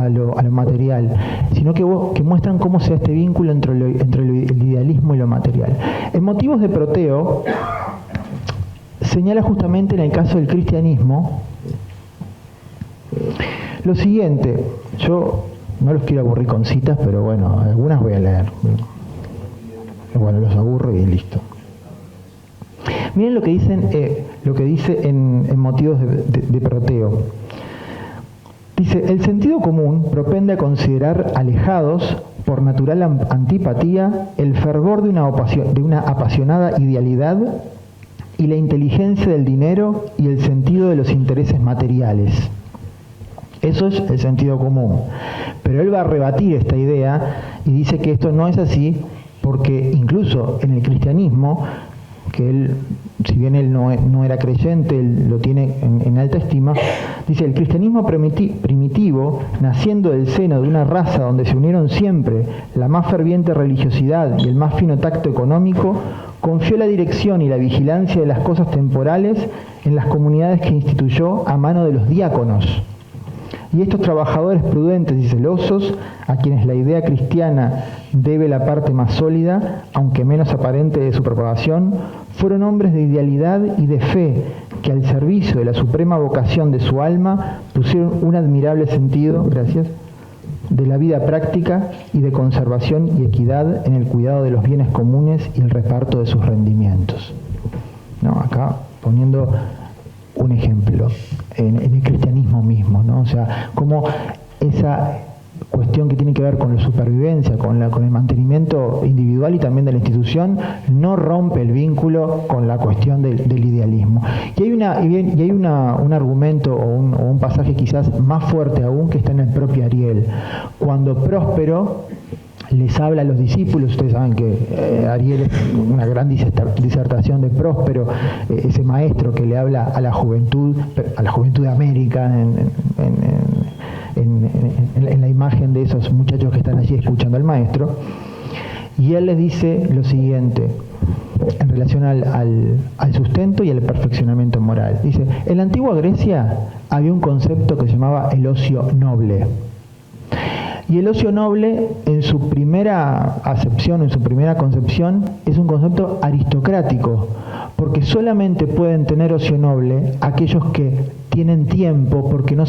material, sino que muestran cómo se da este vínculo entre el idealismo y lo material. En Motivos de Proteo señala justamente, en el caso del cristianismo, lo siguiente. Yo no los quiero aburrir con citas, pero bueno, algunas voy a leer. Bueno, los aburro y listo. Miren lo que dice en Motivos de Proteo. Dice: el sentido común propende a considerar alejados, por natural antipatía, el fervor de una apasionada idealidad y la inteligencia del dinero y el sentido de los intereses materiales. Eso es el sentido común. Pero él va a rebatir esta idea y dice que esto no es así, porque incluso en el cristianismo, que él, si bien él no era creyente, él lo tiene en alta estima, dice: el cristianismo primitivo, naciendo del seno de una raza donde se unieron siempre la más ferviente religiosidad y el más fino tacto económico, confió la dirección y la vigilancia de las cosas temporales en las comunidades que instituyó a mano de los diáconos. Y estos trabajadores prudentes y celosos, a quienes la idea cristiana debe la parte más sólida, aunque menos aparente, de su propagación, fueron hombres de idealidad y de fe, que al servicio de la suprema vocación de su alma pusieron un admirable sentido, de la vida práctica y de conservación y equidad en el cuidado de los bienes comunes y el reparto de sus rendimientos. ¿No? Acá poniendo un ejemplo en el cristianismo mismo, ¿no? O sea, cómo esa cuestión que tiene que ver con la supervivencia, con el mantenimiento individual y también de la institución, no rompe el vínculo con la cuestión del idealismo. Y hay un argumento o un pasaje quizás más fuerte aún, que está en el propio Ariel. Cuando Próspero les habla a los discípulos, ustedes saben que Ariel es una gran disertación de Próspero, ese maestro que le habla a la juventud de América, en la imagen de esos muchachos que están allí escuchando al maestro, y él les dice lo siguiente: en relación al sustento y al perfeccionamiento moral. Dice, en la antigua Grecia había un concepto que se llamaba el ocio noble. Y el ocio noble, en su primera acepción, en su primera concepción, es un concepto aristocrático, porque solamente pueden tener ocio noble aquellos que tienen tiempo, porque no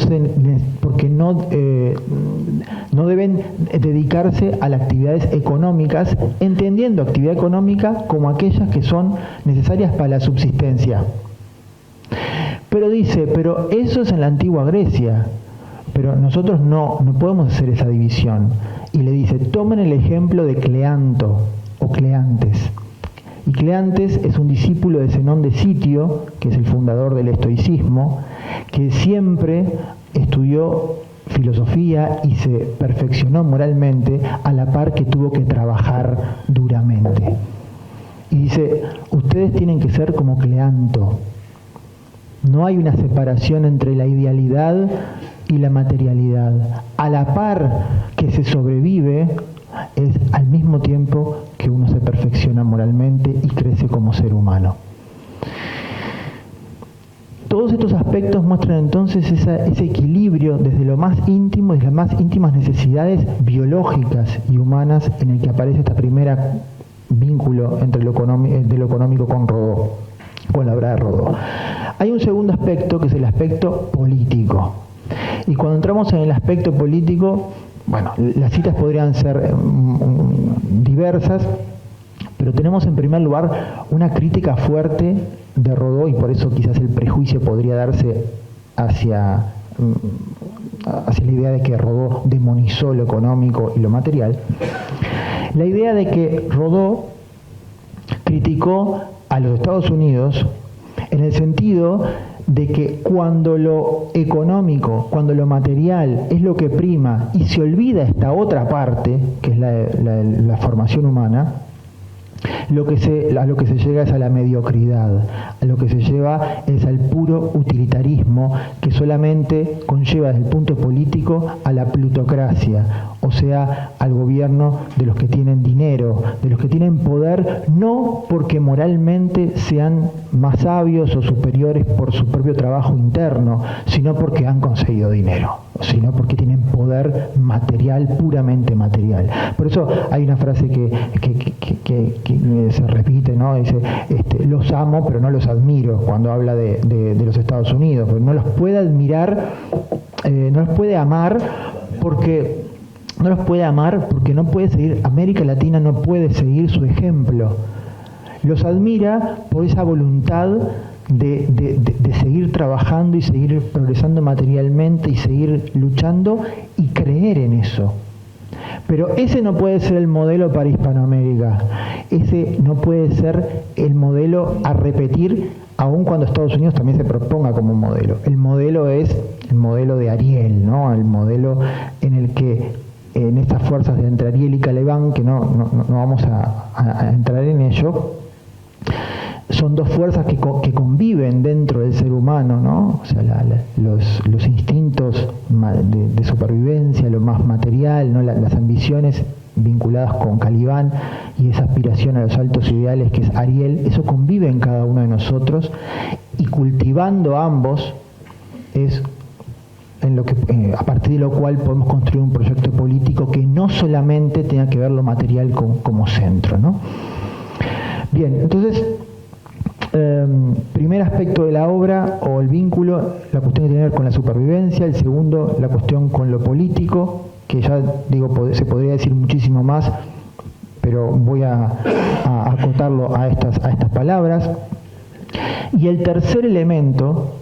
deben dedicarse a las actividades económicas, entendiendo actividad económica como aquellas que son necesarias para la subsistencia. Pero dice, pero eso es en la antigua Grecia. Pero nosotros no podemos hacer esa división. Y le dice, tomen el ejemplo de Cleanto o Cleantes. Y Cleantes es un discípulo de Zenón de Sitio, que es el fundador del estoicismo, que siempre estudió filosofía y se perfeccionó moralmente a la par que tuvo que trabajar duramente. Y dice, ustedes tienen que ser como Cleanto. No hay una separación entre la idealidad y la materialidad. A la par que se sobrevive, es al mismo tiempo que uno se perfecciona moralmente y crece como ser humano. Todos estos aspectos muestran entonces ese equilibrio desde lo más íntimo, desde las más íntimas necesidades biológicas y humanas, en el que aparece esta primera vínculo entre lo económico con Rodó, con la obra de Rodó. Hay un segundo aspecto, que es el aspecto político. Y cuando entramos en el aspecto político, bueno, las citas podrían ser diversas, pero tenemos en primer lugar una crítica fuerte de Rodó, y por eso quizás el prejuicio podría darse hacia la idea de que Rodó demonizó lo económico y lo material. La idea de que Rodó criticó a los Estados Unidos en el sentido de que cuando lo económico, cuando lo material es lo que prima y se olvida esta otra parte, que es la formación humana, a lo que se llega es a la mediocridad, a lo que se lleva es al puro utilitarismo, que solamente conlleva desde el punto político a la plutocracia, o sea, al gobierno de los que tienen dinero, de los que tienen poder, no porque moralmente sean más sabios o superiores por su propio trabajo interno, sino porque han conseguido dinero, sino porque tienen poder material, puramente material. Por eso hay una frase que se repite, ¿no? Dice, los amo pero no los admiro, cuando habla de los Estados Unidos, porque no los puede admirar, no los puede amar porque no puede seguir, América Latina no puede seguir su ejemplo. Los admira por esa voluntad de seguir trabajando y seguir progresando materialmente y seguir luchando y creer en eso. Pero ese no puede ser el modelo para Hispanoamérica. Ese no puede ser el modelo a repetir, aun cuando Estados Unidos también se proponga como modelo. El modelo es el modelo de Ariel, ¿no? El modelo en el que en estas fuerzas de entre Ariel y Calibán, que no vamos a entrar en ello, son dos fuerzas que conviven dentro del ser humano, ¿no? O sea, los instintos de supervivencia, lo más material, ¿no? Las ambiciones vinculadas con Calibán y esa aspiración a los altos ideales que es Ariel, eso convive en cada uno de nosotros, y cultivando ambos es en lo que, a partir de lo cual podemos construir un proyecto político que no solamente tenga que ver lo material como centro, ¿no? Bien, entonces, primer aspecto de la obra o el vínculo, la cuestión que tiene que ver con la supervivencia. El segundo, la cuestión con lo político, que ya digo, se podría decir muchísimo más, pero voy a acotarlo a estas palabras. Y el tercer elemento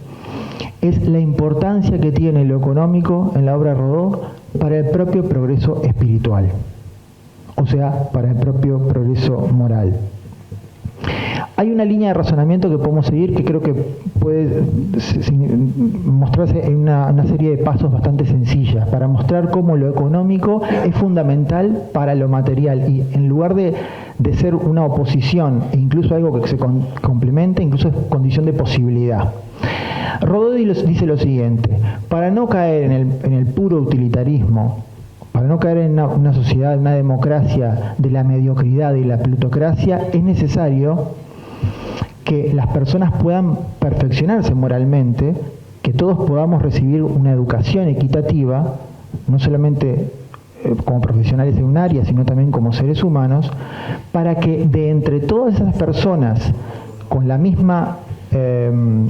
es la importancia que tiene lo económico en la obra de Rodó para el propio progreso espiritual, o sea, para el propio progreso moral. Hay una línea de razonamiento que podemos seguir que creo que puede mostrarse en una serie de pasos bastante sencillas para mostrar cómo lo económico es fundamental para lo material, y en lugar de ser una oposición e incluso algo que se complemente, incluso es condición de posibilidad. Rodó dice lo siguiente: para no caer en el puro utilitarismo, para no caer en una sociedad, una democracia de la mediocridad y la plutocracia, es necesario que las personas puedan perfeccionarse moralmente, que todos podamos recibir una educación equitativa, no solamente como profesionales de un área, sino también como seres humanos, para que de entre todas esas personas con la misma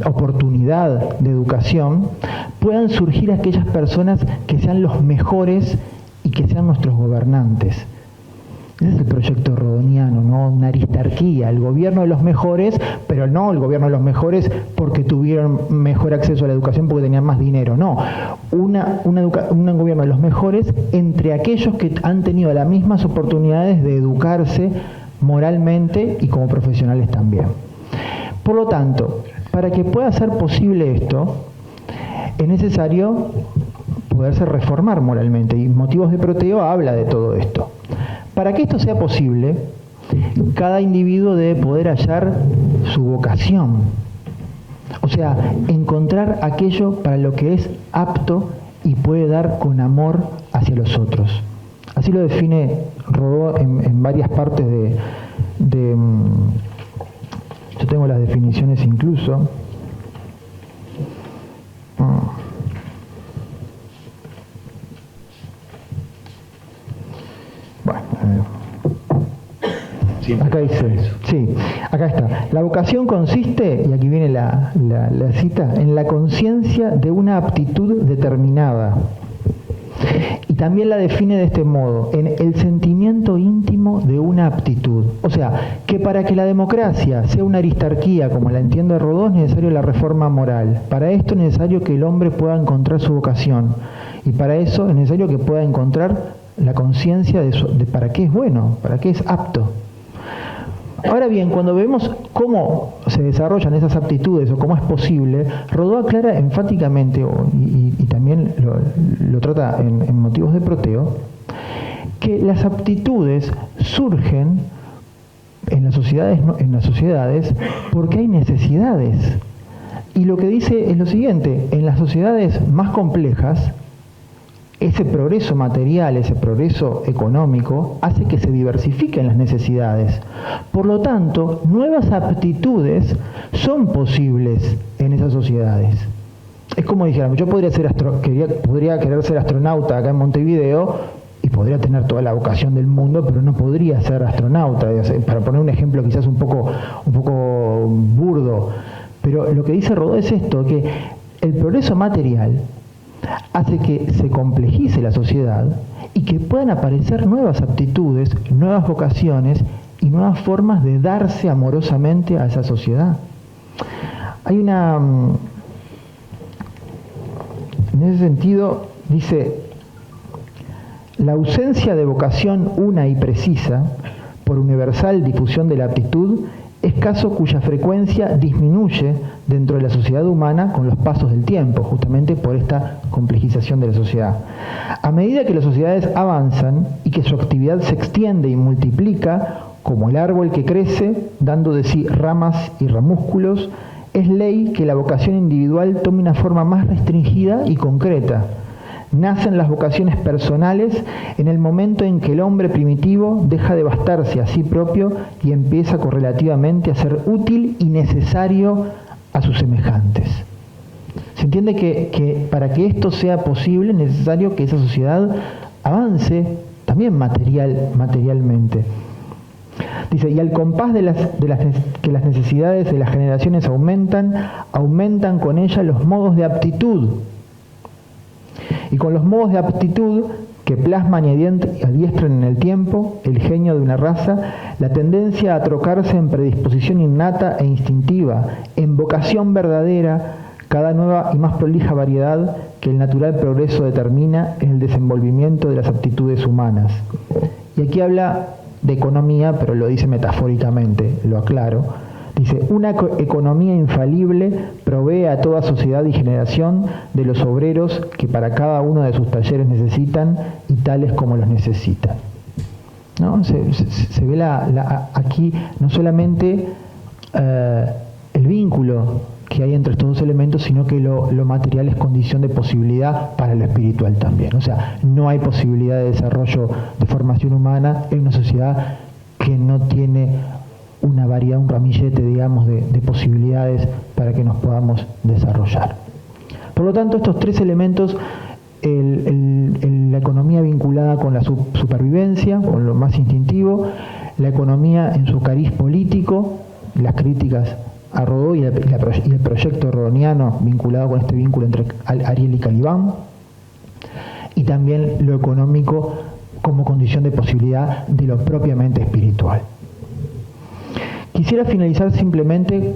oportunidad de educación, puedan surgir aquellas personas que sean los mejores y que sean nuestros gobernantes. Ese es el proyecto rodoniano, ¿no? Una aristarquía, el gobierno de los mejores, pero no el gobierno de los mejores porque tuvieron mejor acceso a la educación porque tenían más dinero, no. Un gobierno de los mejores entre aquellos que han tenido las mismas oportunidades de educarse moralmente y como profesionales también. Por lo tanto, para que pueda ser posible esto, es necesario poderse reformar moralmente, y Motivos de Proteo habla de todo esto. Para que esto sea posible, cada individuo debe poder hallar su vocación, o sea, encontrar aquello para lo que es apto y puede dar con amor hacia los otros. Así lo define Rodó en varias partes de yo tengo las definiciones incluso. Bueno, acá dice, sí, acá está. La vocación consiste, y aquí viene la cita, en la conciencia de una aptitud determinada. Y también la define de este modo, en el sentimiento íntimo de una aptitud. O sea, que para que la democracia sea una aristarquía, como la entiende Rodó, es necesario la reforma moral. Para esto es necesario que el hombre pueda encontrar su vocación. Y para eso es necesario que pueda encontrar la conciencia de para qué es bueno, para qué es apto. Ahora bien, cuando vemos cómo se desarrollan esas aptitudes o cómo es posible, Rodó aclara enfáticamente, y también lo trata en Motivos de Proteo, que las aptitudes surgen en las sociedades porque hay necesidades. Y lo que dice es lo siguiente: en las sociedades más complejas, ese progreso material, ese progreso económico, hace que se diversifiquen las necesidades. Por lo tanto, nuevas aptitudes son posibles en esas sociedades. Es como dijéramos, yo podría querer ser astronauta acá en Montevideo y podría tener toda la vocación del mundo, pero no podría ser astronauta. Para poner un ejemplo quizás un poco burdo, pero lo que dice Rodó es esto, que el progreso material hace que se complejice la sociedad y que puedan aparecer nuevas aptitudes, nuevas vocaciones y nuevas formas de darse amorosamente a esa sociedad. Hay en ese sentido, dice, la ausencia de vocación una y precisa, por universal difusión de la aptitud, es caso cuya frecuencia disminuye dentro de la sociedad humana con los pasos del tiempo, justamente por esta complejización de la sociedad. A medida que las sociedades avanzan y que su actividad se extiende y multiplica, como el árbol que crece, dando de sí ramas y ramúsculos, es ley que la vocación individual tome una forma más restringida y concreta. Nacen las vocaciones personales en el momento en que el hombre primitivo deja de bastarse a sí propio y empieza correlativamente a ser útil y necesario a sus semejantes. Se entiende que para que esto sea posible es necesario que esa sociedad avance también materialmente. Dice, y al compás que las necesidades de las generaciones aumentan con ellas los modos de aptitud. Y con los modos de aptitud que plasman y adiestran en el tiempo el genio de una raza, la tendencia a trocarse en predisposición innata e instintiva, en vocación verdadera, cada nueva y más prolija variedad que el natural progreso determina en el desenvolvimiento de las aptitudes humanas. Y aquí habla de economía, pero lo dice metafóricamente, lo aclaro. Dice, una economía infalible provee a toda sociedad y generación de los obreros que para cada uno de sus talleres necesitan y tales como los necesitan. ¿No? Se ve aquí no solamente el vínculo que hay entre estos dos elementos, sino que lo material es condición de posibilidad para lo espiritual también. O sea, no hay posibilidad de desarrollo de formación humana en una sociedad que no tiene una variedad, un ramillete, digamos, de posibilidades para que nos podamos desarrollar. Por lo tanto, estos tres elementos, la economía vinculada con la supervivencia, con lo más instintivo, la economía en su cariz político, las críticas a Rodó y el proyecto rodoniano vinculado con este vínculo entre Ariel y Calibán, y también lo económico como condición de posibilidad de lo propiamente espiritual. Quisiera finalizar simplemente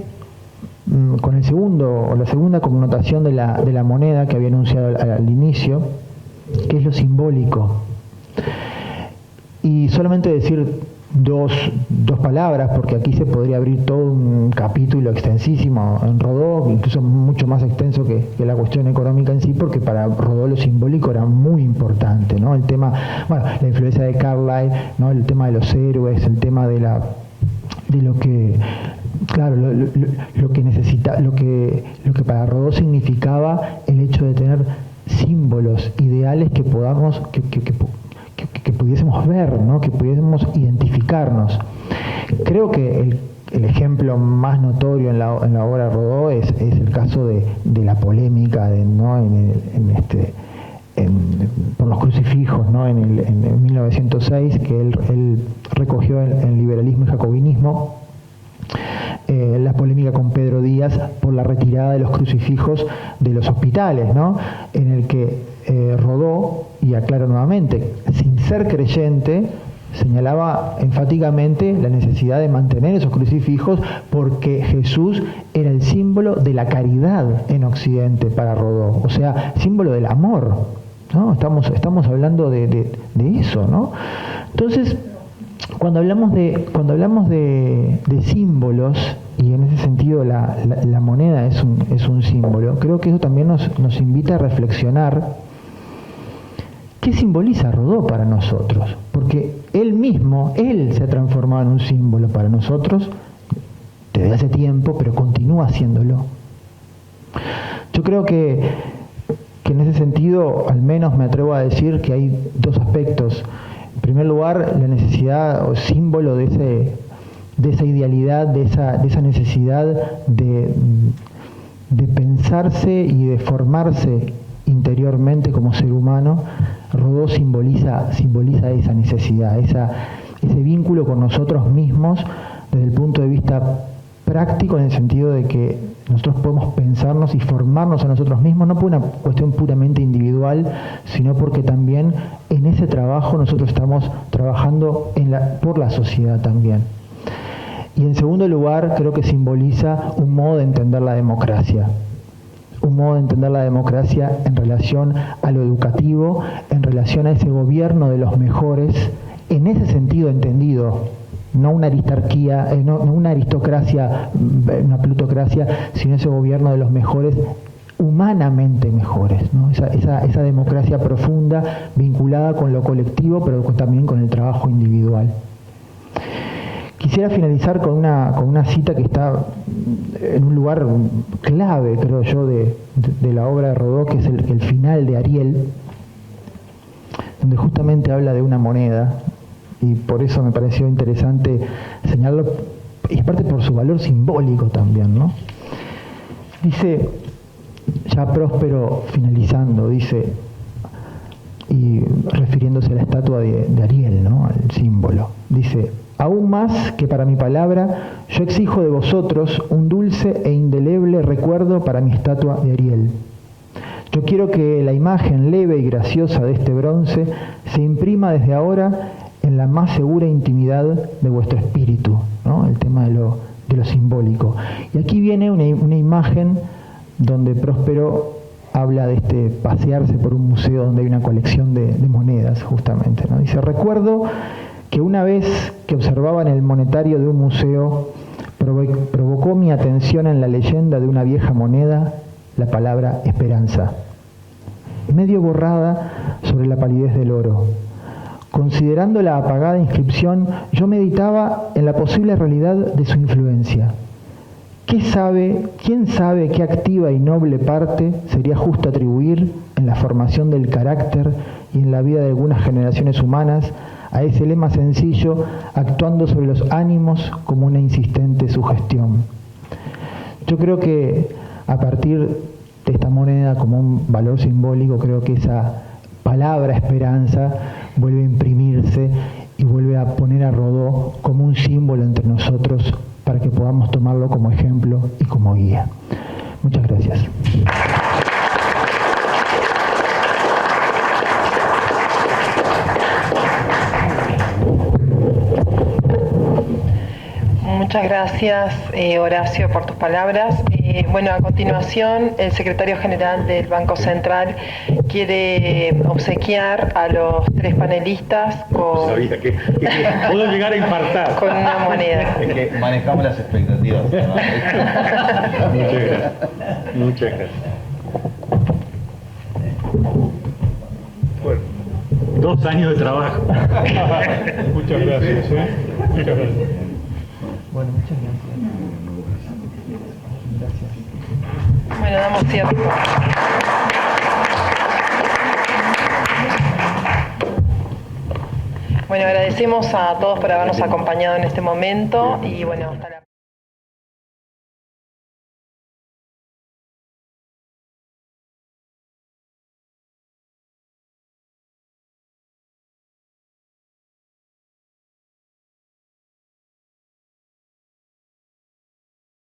con la segunda connotación de la moneda que había anunciado al inicio, que es lo simbólico. Y solamente decir dos palabras, porque aquí se podría abrir todo un capítulo extensísimo en Rodó, incluso mucho más extenso que la cuestión económica en sí, porque para Rodó lo simbólico era muy importante, ¿no? El tema, bueno, la influencia de Carlyle, ¿no? El tema de los héroes, el tema de lo que, claro, lo que necesita, lo que para Rodó significaba el hecho de tener símbolos ideales que podamos, que pudiésemos ver, ¿no? Que pudiésemos identificarnos. Creo que el ejemplo más notorio en la obra de Rodó es el caso de la polémica ¿no? por los crucifijos, ¿no? en 1906, que él recogió el liberalismo y jacobinismo, la polémica con Pedro Díaz por la retirada de los crucifijos de los hospitales, ¿no? En el que Rodó, y aclaro nuevamente, sin ser creyente, señalaba enfáticamente la necesidad de mantener esos crucifijos porque Jesús era el símbolo de la caridad en Occidente para Rodó, o sea, símbolo del amor, ¿no? Estamos hablando de eso, ¿no? Entonces, cuando hablamos de símbolos, y en ese sentido la moneda es un símbolo, creo que eso también nos invita a reflexionar qué simboliza Rodó para nosotros, porque él se ha transformado en un símbolo para nosotros desde hace tiempo, pero continúa haciéndolo. Yo creo que en ese sentido, al menos me atrevo a decir que hay dos aspectos. En primer lugar, la necesidad o símbolo de esa idealidad, de esa necesidad de pensarse y de formarse interiormente como ser humano. Rodó simboliza esa necesidad, ese vínculo con nosotros mismos desde el punto de vista práctico, en el sentido de que nosotros podemos pensarnos y formarnos a nosotros mismos, no por una cuestión puramente individual, sino porque también en ese trabajo nosotros estamos trabajando por la sociedad también. Y en segundo lugar, creo que simboliza un modo de entender la democracia. Un modo de entender la democracia en relación a lo educativo, en relación a ese gobierno de los mejores, en ese sentido entendido, no una aristocracia, una plutocracia, sino ese gobierno de los mejores, humanamente mejores, ¿no? Esa democracia profunda, vinculada con lo colectivo, pero también con el trabajo individual. Quisiera finalizar con una cita que está en un lugar clave, creo yo, de la obra de Rodó, que es el final de Ariel, donde justamente habla de una moneda, y por eso me pareció interesante señalarlo, y aparte por su valor simbólico también, ¿no? Dice, ya Próspero finalizando, dice, y refiriéndose a la estatua de Ariel, ¿no? Al símbolo, dice: aún más que para mi palabra, yo exijo de vosotros un dulce e indeleble recuerdo para mi estatua de Ariel. Yo quiero que la imagen leve y graciosa de este bronce se imprima desde ahora en la más segura intimidad de vuestro espíritu, ¿no? El tema de lo simbólico. Y aquí viene una imagen donde Próspero habla de pasearse por un museo donde hay una colección de monedas, justamente, ¿no? Dice: recuerdo que una vez que observaba en el monetario de un museo, provocó mi atención en la leyenda de una vieja moneda la palabra esperanza, medio borrada sobre la palidez del oro. Considerando la apagada inscripción, yo meditaba en la posible realidad de su influencia. ¿Quién sabe qué activa y noble parte sería justo atribuir en la formación del carácter y en la vida de algunas generaciones humanas a ese lema sencillo, actuando sobre los ánimos como una insistente sugestión? Yo creo que a partir de esta moneda como un valor simbólico, creo que esa palabra esperanza vuelve a imprimirse y vuelve a poner a Rodó como un símbolo entre nosotros para que podamos tomarlo como ejemplo y como guía. Muchas gracias. Muchas gracias, Horacio, por tus palabras. Bueno, a continuación, el secretario general del Banco Central quiere obsequiar a los tres panelistas con, sabía que puedo llegar a infartar. con una moneda. Es que manejamos las expectativas, ¿no? Muchas gracias. Muchas gracias. Bueno, 2 años de trabajo. Muchas gracias. Muchas gracias. Bueno, muchas gracias. Bueno, damos cierre. Bueno, agradecemos a todos por habernos acompañado en este momento y bueno, hasta la